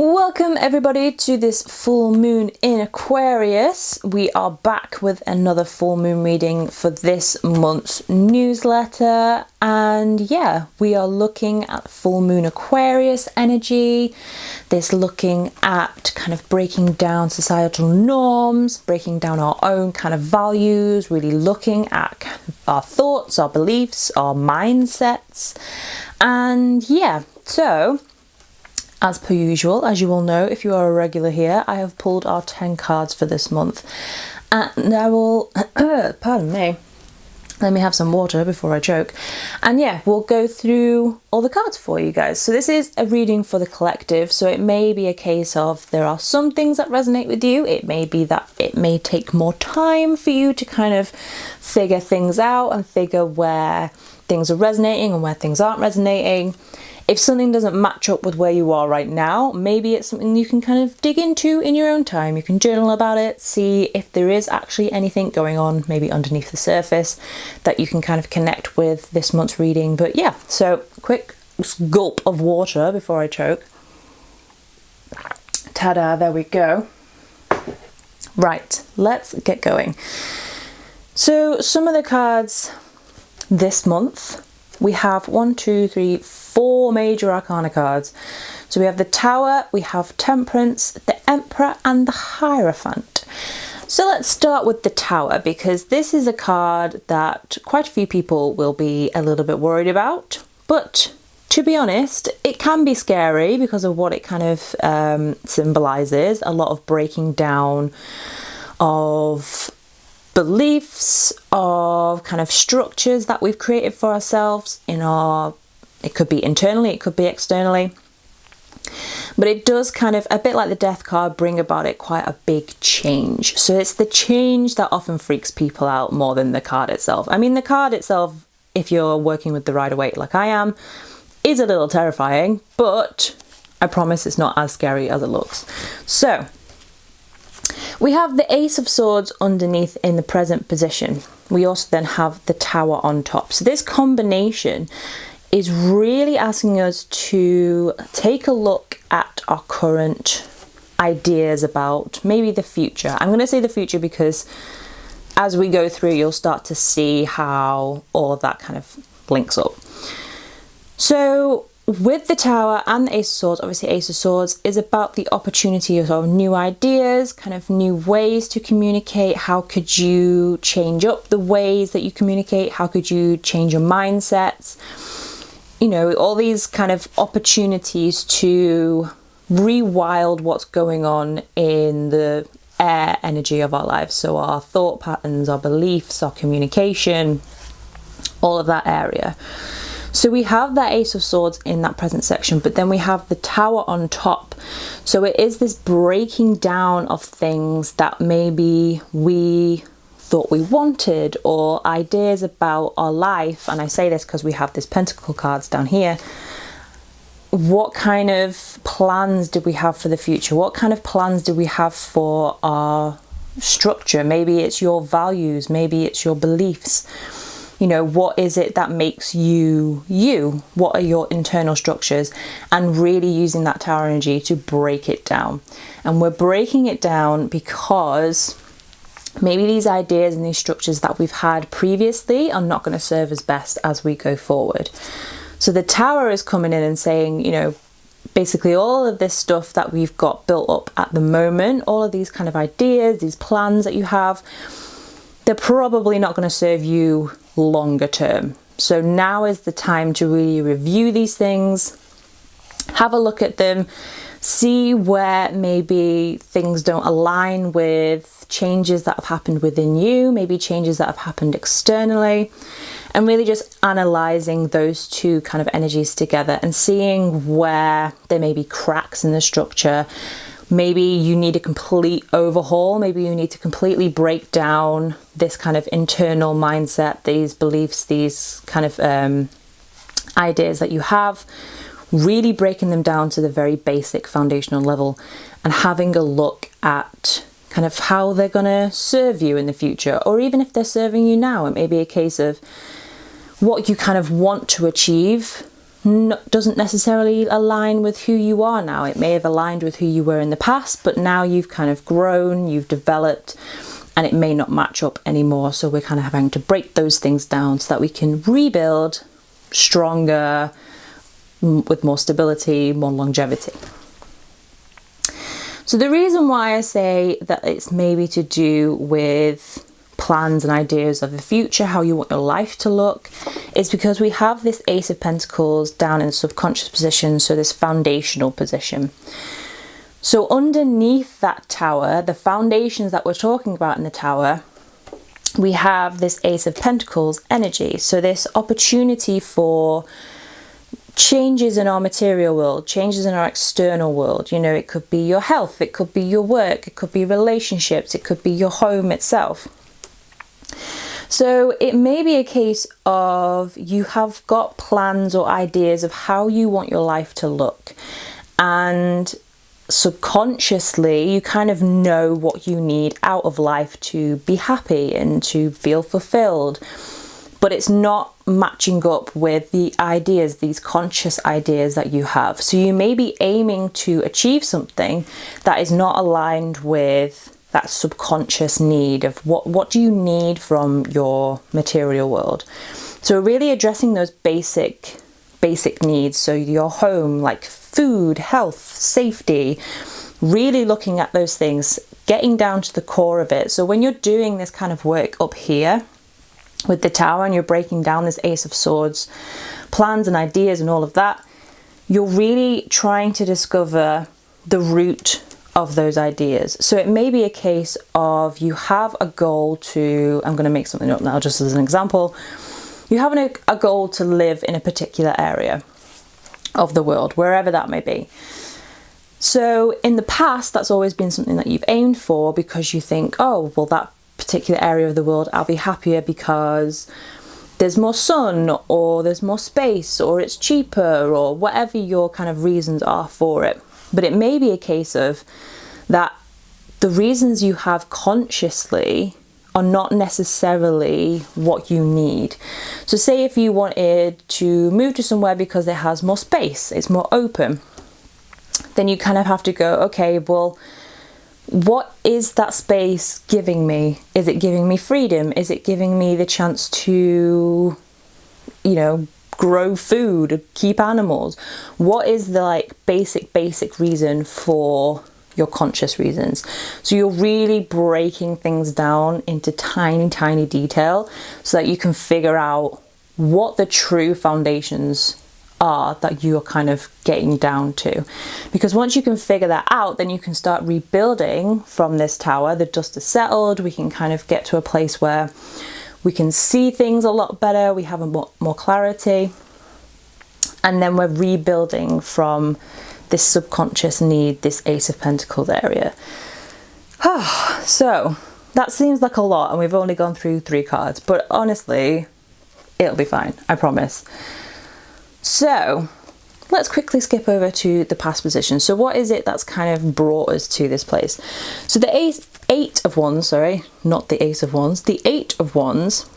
Welcome everybody to this full moon in Aquarius. We are back with another full moon reading for this month's newsletter, and yeah, we are looking at full moon Aquarius energy. This looking at kind of breaking down societal norms, breaking down our own kind of values, really looking at kind of our thoughts, our beliefs, our mindsets. And yeah, so as per usual, as you all know, if you are a regular here, I have pulled our 10 cards for this month. And I will, pardon me, let me have some water before I choke. And yeah, we'll go through all the cards for you guys. So this is a reading for the collective. So it may be a case of there are some things that resonate with you. It may be that it may take more time for you to kind of figure things out and figure where things are resonating and where things aren't resonating. If something doesn't match up with where you are right now, maybe it's something you can kind of dig into in your own time. You can journal about it, see if there is actually anything going on, maybe underneath the surface, that you can kind of connect with this month's reading. But yeah, so quick gulp of water before I choke. Ta-da, there we go. Right, let's get going. So some of the cards this month, we have 4 major arcana cards. So we have the Tower, we have Temperance, the Emperor and the Hierophant. So let's start with the Tower, because this is a card that quite a few people will be a little bit worried about. But to be honest, it can be scary because of what it kind of symbolizes. A lot of breaking down of beliefs, of kind of structures that we've created for ourselves in our, it could be internally, it could be externally, but it does kind of, a bit like the Death card, bring about it quite a big change. So it's the change that often freaks people out more than the card itself. I mean, the card itself, if you're working with the Rider-Waite like I am, is a little terrifying, but I promise it's not as scary as it looks. So we have the Ace of Swords underneath in the present position. We also then have the Tower on top. So this combination is really asking us to take a look at our current ideas about maybe the future. I'm going to say the future because as we go through, you'll start to see how all of that kind of links up. So with the Tower and the Ace of Swords, obviously Ace of Swords is about the opportunity of new ideas, kind of new ways to communicate. How could you change up the ways that you communicate? How could you change your mindsets? You know, all these kind of opportunities to rewild what's going on in the air energy of our lives. So our thought patterns, our beliefs, our communication, all of that area. So we have that Ace of Swords in that present section, but then we have the Tower on top. So it is this breaking down of things that maybe we thought we wanted, or ideas about our life. And I say this because we have this Pentacle cards down here. What kind of plans did we have for the future? What kind of plans do we have for our structure? Maybe it's your values, maybe it's your beliefs. You know, what is it that makes you you? What are your internal structures? And really using that Tower energy to break it down. And we're breaking it down because maybe these ideas and these structures that we've had previously are not going to serve us best as we go forward. So the Tower is coming in and saying, you know, basically all of this stuff that we've got built up at the moment, all of these kind of ideas, these plans that you have, they're probably not going to serve you longer term. So now is the time to really review these things, have a look at them, see where maybe things don't align with changes that have happened within you, maybe changes that have happened externally, and really just analysing those two kind of energies together and seeing where there may be cracks in the structure. Maybe you need a complete overhaul. Maybe you need to completely break down this kind of internal mindset, these beliefs, these kind of ideas that you have, really breaking them down to the very basic foundational level and having a look at kind of how they're going to serve you in the future, or even if they're serving you now. It may be a case of what you kind of want to achieve doesn't necessarily align with who you are now. It may have aligned with who you were in the past, but now you've kind of grown, you've developed, and it may not match up anymore. So we're kind of having to break those things down so that we can rebuild stronger, with more stability, more longevity. So the reason why I say that it's maybe to do with plans and ideas of the future, how you want your life to look, is because we have this Ace of Pentacles down in the subconscious position, so this foundational position. So underneath that tower, the foundations that we're talking about in the tower, we have this Ace of Pentacles energy. So this opportunity for changes in our material world, changes in our external world. You know, it could be your health, it could be your work, it could be relationships, it could be your home itself. So it may be a case of you have got plans or ideas of how you want your life to look, and subconsciously you kind of know what you need out of life to be happy and to feel fulfilled, but it's not matching up with the ideas, these conscious ideas that you have. So you may be aiming to achieve something that is not aligned with that subconscious need of what do you need from your material world. So really addressing those basic needs. So your home, like food, health, safety, really looking at those things, getting down to the core of it. So when you're doing this kind of work up here with the tower and you're breaking down this Ace of Swords, plans and ideas and all of that, you're really trying to discover the root of those ideas. So it may be a case of you have a goal to, I'm going to make something up now just as an example, you have a goal to live in a particular area of the world, wherever that may be. So in the past, that's always been something that you've aimed for because you think, oh, well, that particular area of the world, I'll be happier because there's more sun, or there's more space, or it's cheaper, or whatever your kind of reasons are for it. But it may be a case of that the reasons you have consciously are not necessarily what you need. So say if you wanted to move to somewhere because it has more space, it's more open, then you kind of have to go, okay, well, what is that space giving me? Is it giving me freedom? Is it giving me the chance to, you know, grow food, keep animals? What is the like basic reason for your conscious reasons? So you're really breaking things down into tiny detail so that you can figure out what the true foundations are that you're kind of getting down to. Because once you can figure that out, then you can start rebuilding from this tower. The dust is settled, we can kind of get to a place where we can see things a lot better, we have a more clarity, and then we're rebuilding from this subconscious need, this Ace of Pentacles area. So that seems like a lot, and we've only gone through 3 cards, but honestly, it'll be fine, I promise. So let's quickly skip over to the past position. So what is it that's kind of brought us to this place? So the Eight of Wands, sorry, not the Ace of Wands, the Eight of Wands,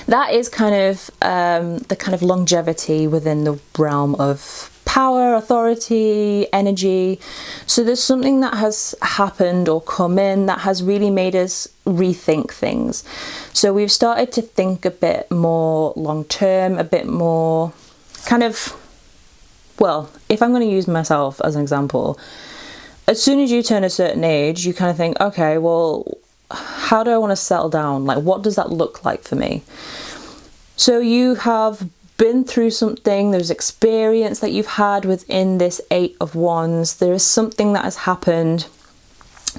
that is kind of the kind of longevity within the realm of power, authority, energy. So there's something that has happened or come in that has really made us rethink things. So we've started to think a bit more long term, a bit more kind of, well, if I'm going to use myself as an example, as soon as you turn a certain age, you kind of think, okay, well, how do I want to settle down? Like, what does that look like for me? So you have been through something, there's experience that you've had within this Eight of Wands, there is something that has happened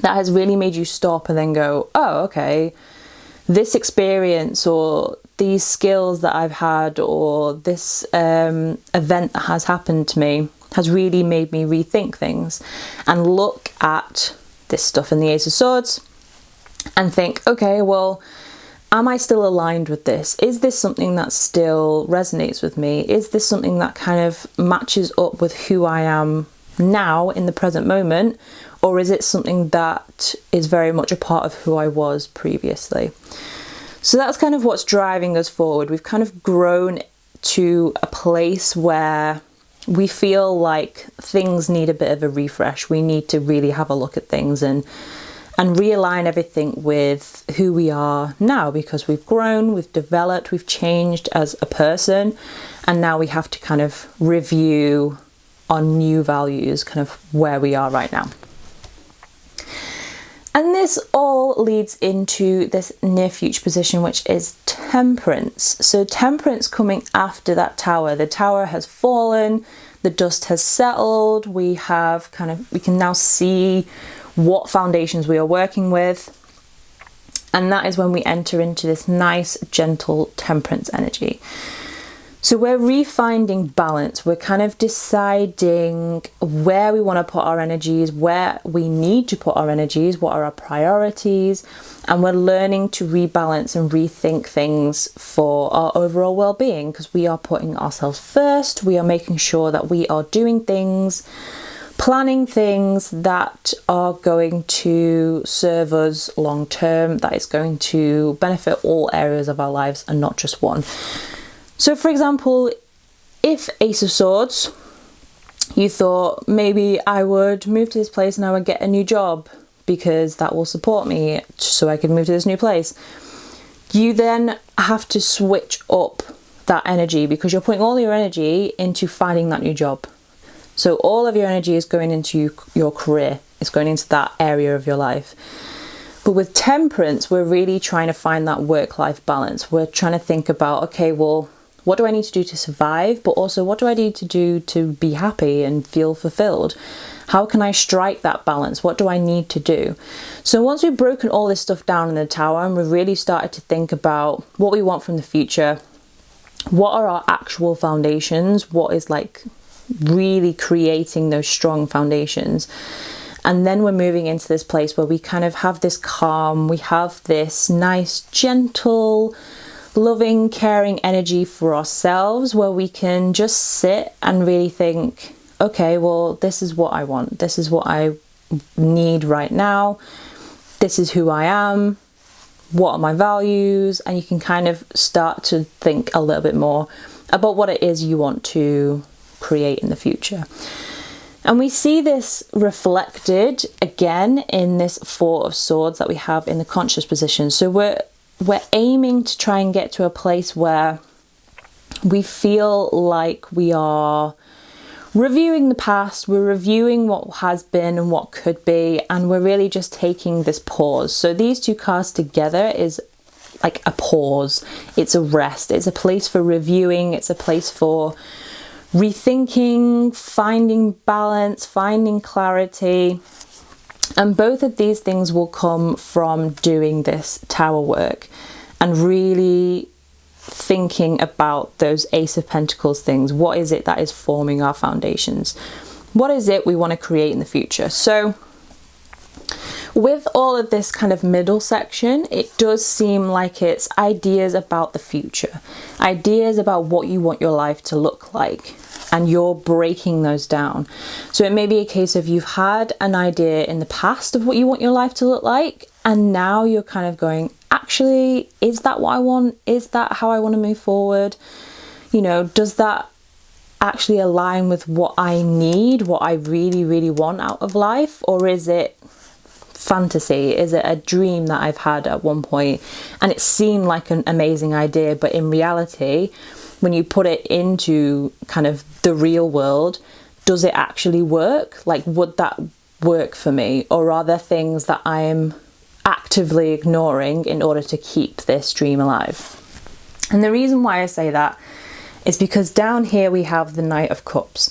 that has really made you stop and then go, oh, okay, this experience or these skills that I've had or this event that has happened to me has really made me rethink things and look at this stuff in the Ace of Swords and think, okay, well, am I still aligned with this? Is this something that still resonates with me? Is this something that kind of matches up with who I am now in the present moment? Or is it something that is very much a part of who I was previously? So that's kind of what's driving us forward. We've kind of grown to a place where we feel like things need a bit of a refresh. We need to really have a look at things and realign everything with who we are now, because we've grown, we've developed, we've changed as a person, and now we have to kind of review our new values, kind of where we are right now. And this all leads into this near future position, which is temperance. So temperance coming after that tower. The tower has fallen, the dust has settled, we can now see what foundations we are working with. And that is when we enter into this nice, gentle temperance energy. So we're refinding balance. We're kind of deciding where we want to put our energies, where we need to put our energies, what are our priorities, and we're learning to rebalance and rethink things for our overall well-being, because we are putting ourselves first. We are making sure that we are doing things, planning things that are going to serve us long term, that is going to benefit all areas of our lives and not just one. So for example, if Ace of Swords, you thought maybe I would move to this place and I would get a new job because that will support me so I can move to this new place. You then have to switch up that energy, because you're putting all your energy into finding that new job. So all of your energy is going into your career, it's going into that area of your life. But with temperance, we're really trying to find that work-life balance. We're trying to think about, okay, well, what do I need to do to survive? But also, what do I need to do to be happy and feel fulfilled? How can I strike that balance? What do I need to do? So once we've broken all this stuff down in the tower and we've really started to think about what we want from the future, what are our actual foundations? What is like really creating those strong foundations? And then we're moving into this place where we kind of have this calm, we have this nice, gentle, loving, caring energy for ourselves, where we can just sit and really think, okay, well, this is what I want. This is what I need right now. This is who I am. What are my values? And you can kind of start to think a little bit more about what it is you want to create in the future. And we see this reflected again in this Four of Swords that we have in the conscious position. So we're aiming to try and get to a place where we feel like we are reviewing the past, we're reviewing what has been and what could be, and we're really just taking this pause. So these two cards together is like a pause. It's a rest. It's a place for reviewing. It's a place for rethinking, finding balance, finding clarity. And both of these things will come from doing this tower work and really thinking about those Ace of Pentacles things. What is it that is forming our foundations? What is it we want to create in the future? So with all of this kind of middle section, it does seem like it's ideas about the future, ideas about what you want your life to look like, and you're breaking those down. So it may be a case of you've had an idea in the past of what you want your life to look like, and now you're kind of going, actually, is that what I want? Is that how I want to move forward? You know, does that actually align with what I need, what I really, really want out of life? Or is it fantasy? Is it a dream that I've had at one point and it seemed like an amazing idea, but in reality, when you put it into kind of the real world, does it actually work? Like, would that work for me? Or are there things that I'm actively ignoring in order to keep this dream alive? And the reason why I say that is because down here we have the Knight of Cups.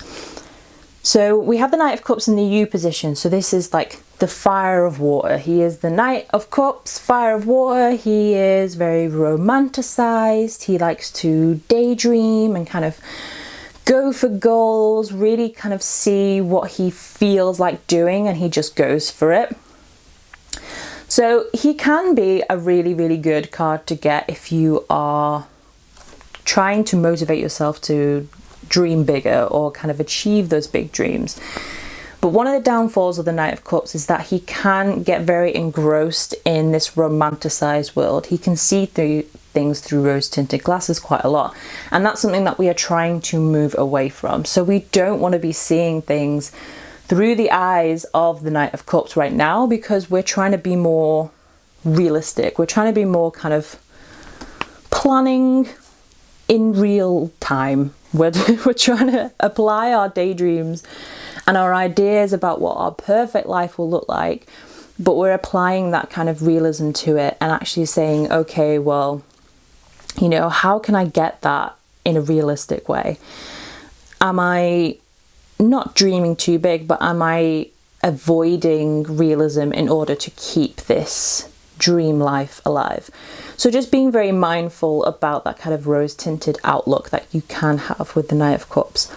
So we have the Knight of Cups in the U position. So this is like the fire of water. He is the Knight of Cups, fire of water. He is very romanticized. He likes to daydream and kind of go for goals, really kind of see what he feels like doing, and he just goes for it. So he can be a really, really good card to get if you are trying to motivate yourself to dream bigger or kind of achieve those big dreams. But one of the downfalls of the Knight of Cups is that he can get very engrossed in this romanticized world. He can see through things through rose-tinted glasses quite a lot. And that's something that we are trying to move away from. So we don't want to be seeing things through the eyes of the Knight of Cups right now, because we're trying to be more realistic. We're trying to be more kind of planning in real time. We're trying to apply our daydreams and our ideas about what our perfect life will look like, but we're applying that kind of realism to it and actually saying, okay, well, you know, how can I get that in a realistic way? Am I not dreaming too big, but am I avoiding realism in order to keep this dream life alive? So just being very mindful about that kind of rose-tinted outlook that you can have with the Knight of Cups.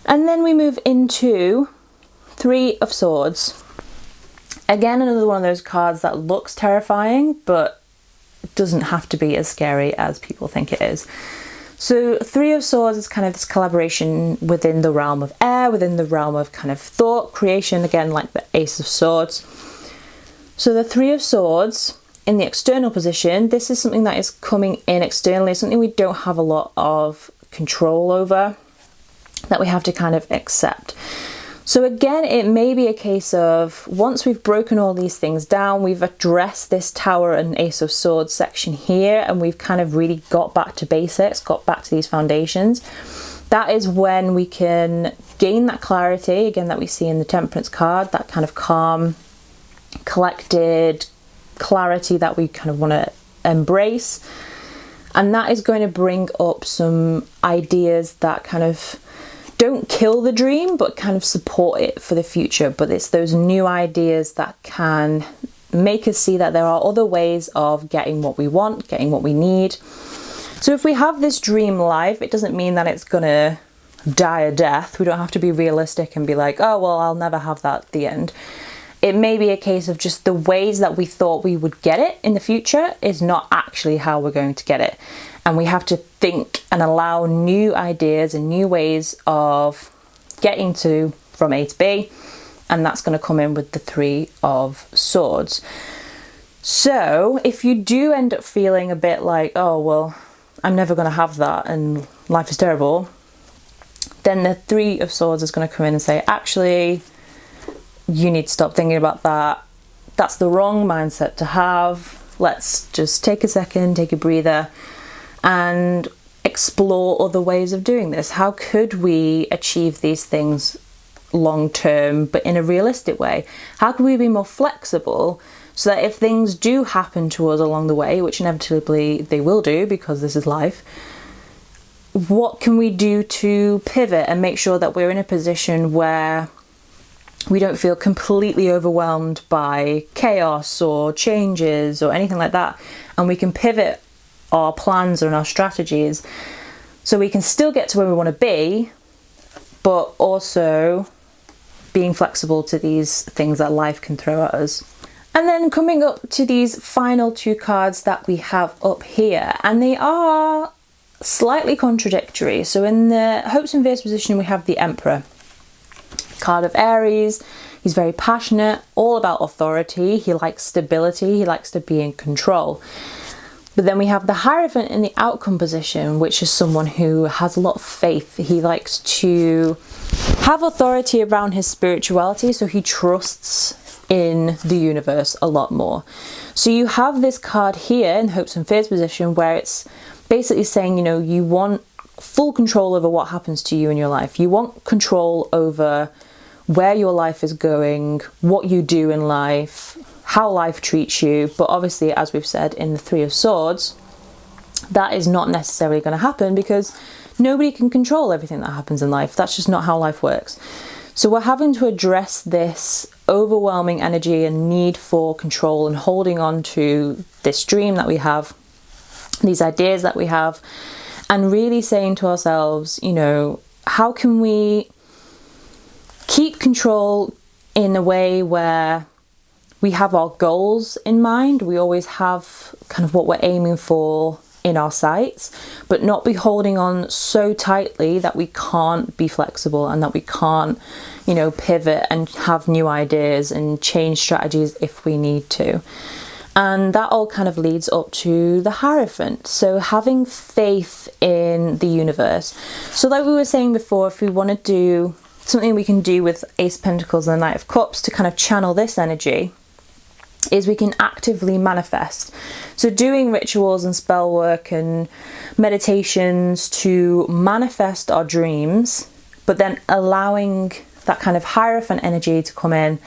And then we move into Three of Swords. Again, another one of those cards that looks terrifying, but doesn't have to be as scary as people think it is. So Three of Swords is kind of this collaboration within the realm of air, within the realm of kind of thought, creation, again, like the Ace of Swords. So the Three of Swords in the external position, this is something that is coming in externally, something we don't have a lot of control over, that we have to kind of accept. So again, it may be a case of once we've broken all these things down, we've addressed this Tower and Ace of Swords section here, and we've kind of really got back to basics, got back to these foundations. That is when we can gain that clarity, again, that we see in the Temperance card, that kind of calm, collected clarity that we kind of want to embrace. And that is going to bring up some ideas that kind of don't kill the dream, but kind of support it for the future. But it's those new ideas that can make us see that there are other ways of getting what we want, getting what we need. So if we have this dream life, it doesn't mean that it's gonna die a death. We don't have to be realistic and be like, oh, well, I'll never have that at the end. It may be a case of just the ways that we thought we would get it in the future is not actually how we're going to get it. And we have to think and allow new ideas and new ways of getting from A to B. And that's going to come in with the Three of Swords. So if you do end up feeling a bit like, oh, well, I'm never going to have that and life is terrible, then the Three of Swords is going to come in and say, actually, you need to stop thinking about that. That's the wrong mindset to have. Let's just take a second, take a breather, and explore other ways of doing this. How could we achieve these things long term, but in a realistic way? How can we be more flexible so that if things do happen to us along the way, which inevitably they will do because this is life, what can we do to pivot and make sure that we're in a position where we don't feel completely overwhelmed by chaos or changes or anything like that, and we can pivot our plans and our strategies so we can still get to where we want to be, but also being flexible to these things that life can throw at us. And then coming up to these final two cards that we have up here, and they are slightly contradictory. So in the Hopes and Fears position, we have the Emperor, card of Aries. He's very passionate, all about authority. He likes stability. He likes to be in control. But then we have the Hierophant in the outcome position, which is someone who has a lot of faith. He likes to have authority around his spirituality, so he trusts in the universe a lot more. So you have this card here in Hopes and Fears position where it's basically saying, you know, you want full control over what happens to you in your life. You want control over where your life is going, what you do in life, how life treats you. But obviously, as we've said in the Three of Swords, that is not necessarily going to happen because nobody can control everything that happens in life. That's just not how life works. So we're having to address this overwhelming energy and need for control and holding on to this dream that we have, these ideas that we have, and really saying to ourselves, you know, how can we keep control in a way where we have our goals in mind? We always have kind of what we're aiming for in our sights, but not be holding on so tightly that we can't be flexible and that we can't, pivot and have new ideas and change strategies if we need to. And that all kind of leads up to the Hierophant. So having faith in the universe. So like we were saying before, if we want to do something we can do with Ace of Pentacles and the Knight of Cups to kind of channel this energy, is we can actively manifest. So doing rituals and spell work and meditations to manifest our dreams, but then allowing that kind of Hierophant energy to come in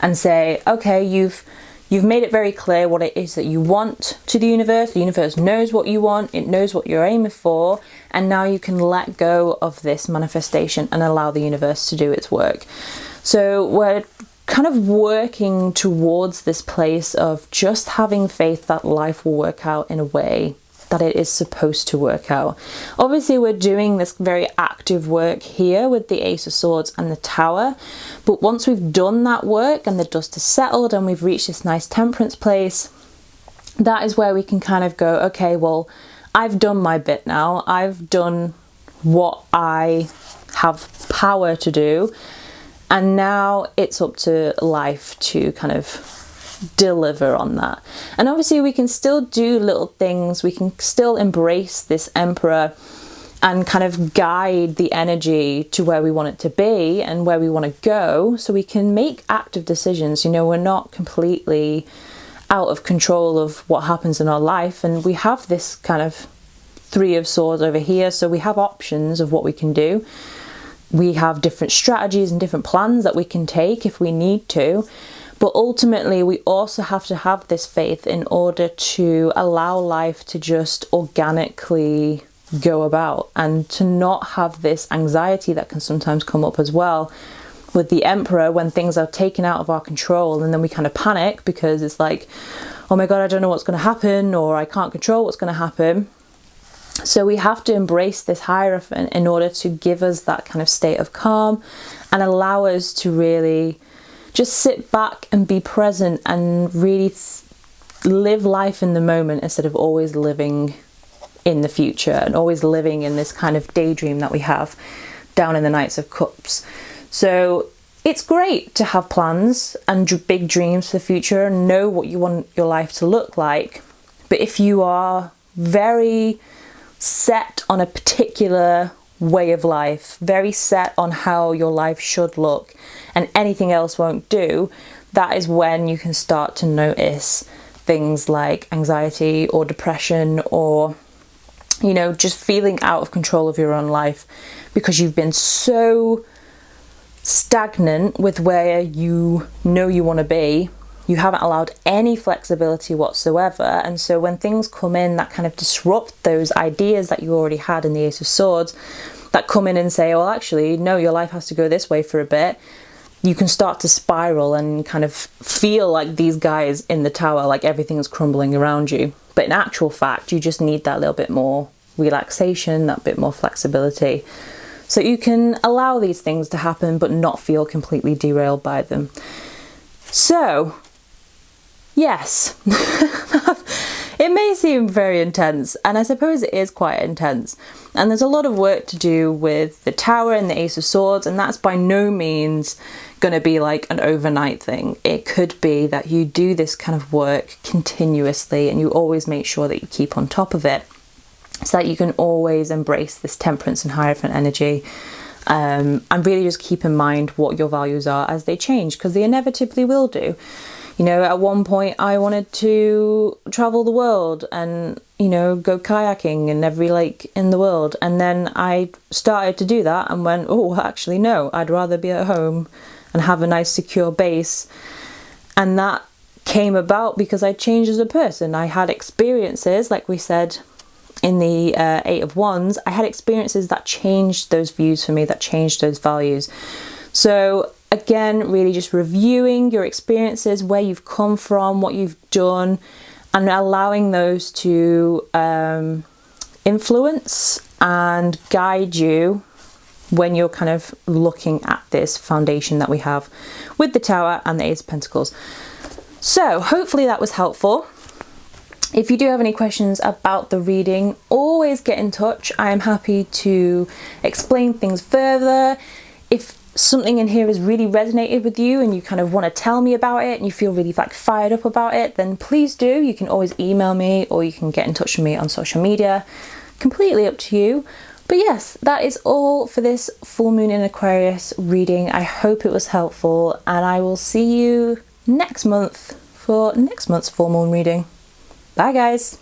and say, okay, you've made it very clear what it is that you want to the universe. The universe knows what you want, it knows what you're aiming for, and now you can let go of this manifestation and allow the universe to do its work. So we're kind of working towards this place of just having faith that life will work out in a way that it is supposed to work out. Obviously, we're doing this very active work here with the Ace of Swords and the Tower, but once we've done that work and the dust has settled and we've reached this nice temperance place, that is where we can kind of go, okay, well, I've done my bit now. I've done what I have power to do, and now it's up to life to kind of deliver on that. And obviously we can still do little things, we can still embrace this Emperor and kind of guide the energy to where we want it to be and where we want to go, so we can make active decisions. You know, we're not completely out of control of what happens in our life, and we have this kind of Three of Swords over here, so we have options of what we can do. We have different strategies and different plans that we can take if we need to. But ultimately, we also have to have this faith in order to allow life to just organically go about, and to not have this anxiety that can sometimes come up as well with the Emperor when things are taken out of our control, and then we kind of panic because it's like, oh my God, I don't know what's going to happen, or I can't control what's going to happen. So we have to embrace this Hierophant in order to give us that kind of state of calm and allow us to really just sit back and be present and really live life in the moment, instead of always living in the future and always living in this kind of daydream that we have down in the Knights of Cups. So it's great to have plans and big dreams for the future and know what you want your life to look like. But if you are very set on a particular way of life, very set on how your life should look, and anything else won't do, that is when you can start to notice things like anxiety or depression, or, you know, just feeling out of control of your own life because you've been so stagnant with where you know you want to be. You haven't allowed any flexibility whatsoever, and so when things come in that kind of disrupt those ideas that you already had in the Ace of Swords, that come in and say, well, actually, no, your life has to go this way for a bit, you can start to spiral and kind of feel like these guys in the Tower, like everything is crumbling around you. But in actual fact, you just need that little bit more relaxation, that bit more flexibility, so you can allow these things to happen but not feel completely derailed by them. So yes, it may seem very intense, and I suppose it is quite intense, and there's a lot of work to do with the Tower and the Ace of Swords, and that's by no means going to be like an overnight thing. It could be that you do this kind of work continuously and you always make sure that you keep on top of it, so that you can always embrace this Temperance and Hierophant energy, and really just keep in mind what your values are as they change, because they inevitably will do. You know, at one point I wanted to travel the world and, you know, go kayaking in every lake in the world. And then I started to do that and went, oh, actually, no, I'd rather be at home and have a nice secure base. And that came about because I changed as a person. I had experiences, like we said in the Eight of Wands, I had experiences that changed those views for me, that changed those values. So again, really just reviewing your experiences, where you've come from, what you've done, and allowing those to influence and guide you when you're kind of looking at this foundation that we have with the Tower and the Ace of Pentacles. So hopefully that was helpful. If you do have any questions about the reading, always get in touch. I am happy to explain things further. If something in here has really resonated with you and you kind of want to tell me about it and you feel really like fired up about it, then please do. You can always email me or you can get in touch with me on social media. Completely up to you. But yes, that is all for this full moon in Aquarius reading. I hope it was helpful, and I will see you next month for next month's full moon reading. Bye guys.